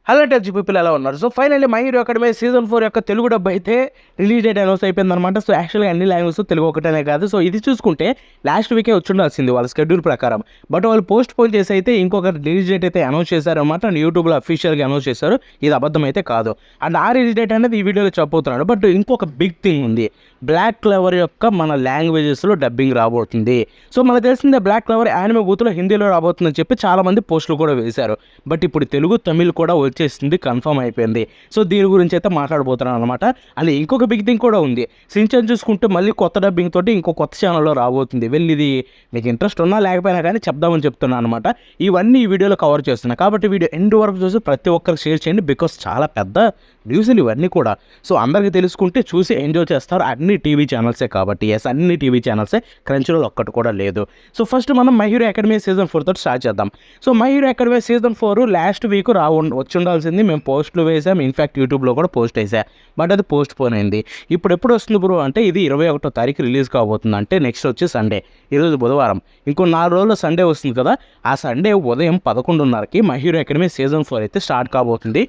Hello touch people ఎలా ఉన్నారు? So finally my hero academy season 4 యొక్క తెలుగు డబ్ అయితే రిలీజ్ డేట్ అనౌన్స్ అయిపోయిందనమాట. సో యాక్చువల్‌గా అన్ని లాంగ్వేజెస్ తెలుగు ఒకటనే కాదు. సో ఇది చూసుకుంటే లాస్ట్ వీకే వచ్చుండాల్సింది వాళ్ళ షెడ్యూల్ ప్రకారం. బట్ వాళ్ళు పోస్ట్ పోన్ చేసి అయితే ఇంకొక రిలీజ్ డేట్ అయితే అనౌన్స్ చేశారనమాట. అండ్ యూట్యూబ్‌లో అఫీషియల్‌గా అనౌన్స్ చేశారు. ఇది అబద్ధం అయితే కాదు. అండ్ ఆ రిలీజ్ డేట్ అనేది ఈ వీడియోలో చెప్పబోతున్నాడు. బట్ ఇంకొక బిగ్ థింగ్ ఉంది. బ్లాక్ క్లవర్ యొక్క మన లాంగ్వేజెస్‌లో డబ్బింగ్ రాబోతుంది. సో మనకు తెలిసిందే బ్లాక్ క్లవర్ యానిమే బూత్‌లో హిందీలో రాబోతుందని చెప్పి చాలామంది పోస్టులు కూడా వేశారు. బట్ ఇప్పుడు తెలుగు, తమిళ్ కూడా వచ్చేసింది, కన్ఫర్మ్ అయిపోయింది. సో దీని గురించి అయితే మాట్లాడబోతున్నాను అనమాట. అండ్ ఇంకొక బిగ్ థింగ్ కూడా ఉంది. షిన్చాన్ చూసుకుంటే మళ్ళీ కొత్త డబ్బింగ్ తోటి ఇంకో కొత్త ఛానల్లో రాబోతుంది. వెళ్ళి ఇది మీకు ఇంట్రెస్ట్ ఉన్నా లేకపోయినా కానీ చెప్దామని చెప్తున్నాను అనమాట. ఇవన్నీ ఈ వీడియోలో కవర్ చేస్తున్నా కాబట్టి వీడియో ఎండ్ వరకు చూసి ప్రతి ఒక్కరికి షేర్ చేయండి. బికాస్ చాలా పెద్ద న్యూస్లు ఇవన్నీ కూడా. సో అందరికీ తెలుసుకుంటే చూసి ఎంజాయ్ చేస్తారు. అన్ని టీవీ ఛానల్సే కాబట్టి. ఎస్, అన్ని టీవీ ఛానల్సే, క్రంచ్‌రోల్ ఒక్కటి కూడా లేదు. సో ఫస్ట్ మనం మై హీరో అకాడమీ సీజన్ 4 తోటి స్టార్ట్ చేద్దాం. So my hero academy season 4 last week వచ్చుండాల్సింది. మేము పోస్టులు వేసాం, ఇన్ఫాక్ట్ యూట్యూబ్లో కూడా పోస్ట్ వేసా. బట్ అది పోస్ట్ పోన్ అయింది. ఇప్పుడు ఎప్పుడు వస్తుంది బ్రో అంటే ఇది 21వ తారీఖు రిలీజ్ కాబోతుంది. అంటే నెక్స్ట్ వచ్చి సండే, ఈరోజు బుధవారం, ఇంకో 4 రోజుల్లో సండే వస్తుంది కదా. ఆ సండే ఉదయం 11:30కి మై హీరో అకాడమీ సీజన్ 4 అయితే స్టార్ట్ కాబోతుంది.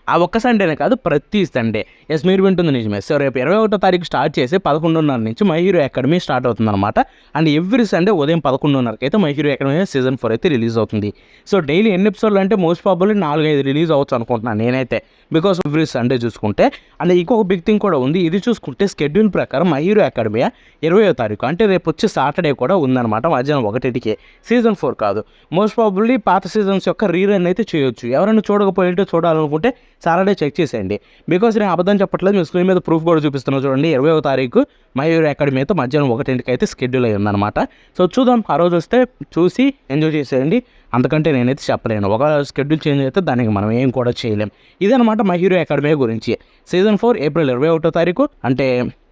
ఆ ఒక్క సండేనే కాదు, ప్రతి సండే. ఎస్, మీరు వింటుంది నిజమే. సో రేపు 21వ తారీఖు స్టార్ట్ చేసి 11:30 నుంచి మై హీరో అకాడమీ స్టార్ట్ అవుతుందన్నమాట. అండ్ ఎవ్రీ సండే ఉదయం 11:30కి అయితే మై హీరో అకాడమీ సీజన్ 4 అయితే రిలీజ్ అవుతుంది. సో డైలీ ఎన్ని ఎపిసోడ్లు అంటే మోస్ట్ ప్రాబబ్లీ 4-5 రిలీజ్ అవ్వచ్చు అనుకుంటున్నాను నేనైతే, బికాస్ ఎవ్రీ సండే చూసుకుంటే. అండ్ ఇంకొక బిగ్ థింగ్ కూడా ఉంది. ఇది చూసుకుంటే షెడ్యూల్ ప్రకారం మై హీరో అకాడమీ 20వ తారీఖు అంటే రేపు వచ్చే సాటర్డే కూడా ఉందన్నమాట. మధ్యాహ్నం 1కి సీజన్ 4 కాదు. మోస్ట్ ప్రాబబ్లీ పాత సీజన్స్ యొక్క రీరన్ అయితే చేయొచ్చు. ఎవరైనా చూడకపోయింటే చూడాలనుకుంటే సాటర్డే చెక్ చేసేయండి. బికాస్ నేను అబద్ధం చెప్పట్లేదు, మీ స్క్రీన్ మీద ప్రూఫ్ కూడా చూపిస్తున్నాను చూడండి. 20వ తారీఖు మై హీరో అకాడమీ అయితే మధ్యాహ్నం 1కి అయితే షెడ్యూల్ అయ్యి ఉందన్నమాట. సో చూద్దాం, ఆ రోజు వస్తే చూసి ఎంజాయ్ చేసేయండి. అంతకంటే నేనైతే చెప్పలేను. ఒక షెడ్యూల్ చేంజ్ అయితే దానికి మనం ఏం కూడా చేయలేం. ఇదనమాట మై హీరో అకాడమీ గురించి. సీజన్ 4 ఏప్రిల్ 21వ తారీఖు అంటే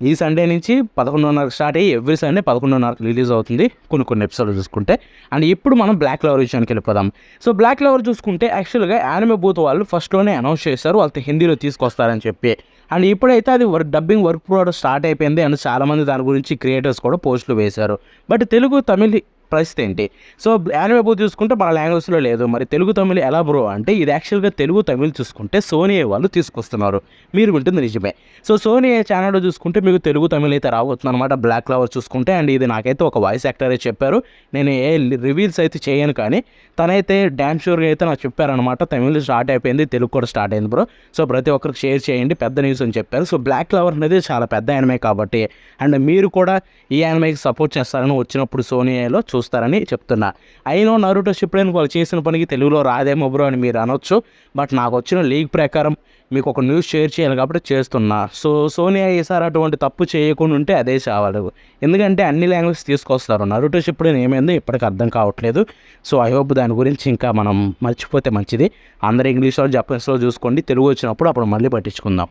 ఈ సండే నుంచి 11:30 స్టార్ట్ అయ్యి ఎవ్రీ సండే 11:30 రిలీజ్ అవుతుంది కొన్ని ఎపిసోడ్లు చూసుకుంటే. అండ్ ఇప్పుడు మనం బ్లాక్ క్లవర్ విషయానికి వెళ్ళిపోదాం. సో బ్లాక్ క్లవర్ చూసుకుంటే యాక్చువల్గా యానిమే బూత్ వాళ్ళు ఫస్ట్లోనే అనౌన్స్ చేశారు వాళ్ళతో హిందీలో తీసుకొస్తారని చెప్పి. అండ్ ఇప్పుడైతే అది డబ్బింగ్ వర్క్ కూడా స్టార్ట్ అయిపోయింది. అండ్ చాలామంది దాని గురించి క్రియేటర్స్ కూడా పోస్టులు వేశారు. బట్ తెలుగు, తమిళ్ పరిస్థితి ఏంటి? సో యానిమే బూత్ చూసుకుంటే మన లాంగ్వేజ్లో లేదు. మరి తెలుగు, తమిళ్ ఎలా బ్రో అంటే ఇది యాక్చువల్గా తెలుగు, తమిళ్ చూసుకుంటే సోనీ వాళ్ళు తీసుకొస్తున్నారు. మీరు వింటుంది నిజమే. సో సోనీ ఛానల్లో చూసుకుంటే మీకు తెలుగు, తమిళ్ అయితే రాబోతుంది అనమాట బ్లాక్ క్లవర్ చూసుకుంటే. అండ్ ఇది నాకైతే ఒక వాయిస్ యాక్టరే చెప్పారు. నేను ఏ రివీల్స్ అయితే చేయను, కానీ తనైతే డ్యాన్స్ షూర్గా అయితే నాకు చెప్పారనమాట. తమిళ్ స్టార్ట్ అయిపోయింది, తెలుగు కూడా స్టార్ట్ అయింది బ్రో. సో ప్రతి ఒక్కరికి షేర్ చేయండి, పెద్ద న్యూస్ అని చెప్పారు. సో బ్లాక్ క్లవర్ అనేది చాలా పెద్ద యానిమే కాబట్టి, అండ్ మీరు కూడా ఈ యానిమేకి సపోర్ట్ చేస్తారని వచ్చినప్పుడు సోనీలో చూస్తారని చెప్తున్నా. అయినో నరుటో షిప్లైన్ వాళ్ళు చేసిన పనికి తెలుగులో రాదేమో బ్రో అని మీరు అనొచ్చు. బట్ నాకు వచ్చిన లీక్ ప్రకారం మీకు ఒక న్యూస్ షేర్ చేయాలి కాబట్టి చేస్తున్నా. సో సోనియా ఈసారి అటువంటి తప్పు చేయకుండా ఉంటే అదే చాలు. ఎందుకంటే అన్ని లాంగ్వేజ్ తీసుకొస్తారు. నరుటో షిప్లైన్ ఏమైందో ఇప్పటికి అర్థం కావట్లేదు. సో ఐ హోప్ దాని గురించి ఇంకా మనం మర్చిపోతే మంచిది. అందరూ ఇంగ్లీష్లో, జపనీస్లో చూసుకోండి. తెలుగు వచ్చినప్పుడు అప్పుడు మళ్ళీ పట్టించుకుందాం.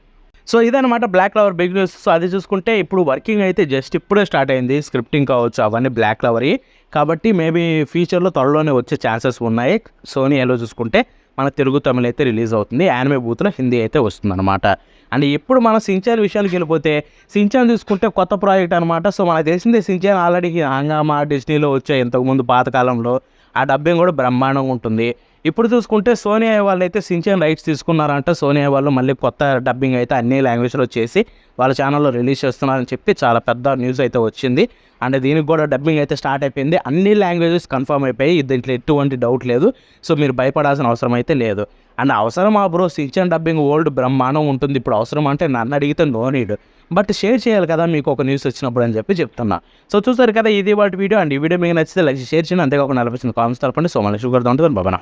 సో ఇదనమాట Black Clover big news. So అది చూసుకుంటే ఇప్పుడు వర్కింగ్ అయితే జస్ట్ ఇప్పుడే స్టార్ట్ అయింది. స్క్రిప్టింగ్ కావచ్చు అవన్నీ బ్లాక్ క్లవర్వి కాబట్టి మేబీ ఫ్యూచర్లో త్వరలోనే వచ్చే ఛాన్సెస్ ఉన్నాయి. సోనీ ఎలా చూసుకుంటే మన తెలుగు, తమిళ్ అయితే రిలీజ్ అవుతుంది. యానిమే బూత్లో హిందీ అయితే వస్తుందన్నమాట. అండ్ ఇప్పుడు మన షిన్చాన్ విషయానికి వెళ్ళిపోతే షిన్చాన్ చూసుకుంటే కొత్త ప్రాజెక్ట్ అనమాట. సో మనకు తెలిసిందే షిన్చాన్ ఆల్రెడీ హంగామా, డిస్నీలో వచ్చాయి ఇంతకుముందు పాతకాలంలో. ఆ డబ్బింగ్ కూడా బ్రహ్మాండంగా ఉంటుంది. ఇప్పుడు చూసుకుంటే సోనీ వాళ్ళైతే షిన్చాన్ రైట్స్ తీసుకున్నారంట. సోనీ వాళ్ళు మళ్ళీ కొత్త డబ్బింగ్ అయితే అన్ని లాంగ్వేజ్లో చేసి వాళ్ళ ఛానల్లో రిలీజ్ చేస్తున్నారని చెప్పి చాలా పెద్ద న్యూస్ అయితే వచ్చింది. అండ్ దీనికి కూడా డబ్బింగ్ అయితే స్టార్ట్ అయిపోయింది. అన్ని లాంగ్వేజెస్ కన్ఫర్మ్ అయిపోయి, దీంట్లో ఎటువంటి డౌట్ లేదు. సో మీరు భయపడాల్సిన అవసరం అయితే లేదు. అండ్ అవసరమా బ్రో, షిన్చాన్ డబ్బింగ్ ఓల్డ్ బ్రహ్మాండం ఉంటుంది. ఇప్పుడు అవసరం అంటే నన్ను అడిగితే నో నీడ్. బట్ షేర్ చేయాలి కదా మీకు ఒక న్యూస్ వచ్చినప్పుడు అని చెప్పి చెప్తున్నా. సో చూసారు కదా, ఇది వాటి వీడియో. అండ్ ఈ వీడియో మీకు నచ్చితే లైక్, షేర్ చేయండి. అంతేకాకుండా 40% కామెంట్స్ తెలపండి. సో మళ్ళీ షుగర్ ఉంటుంది బాబా.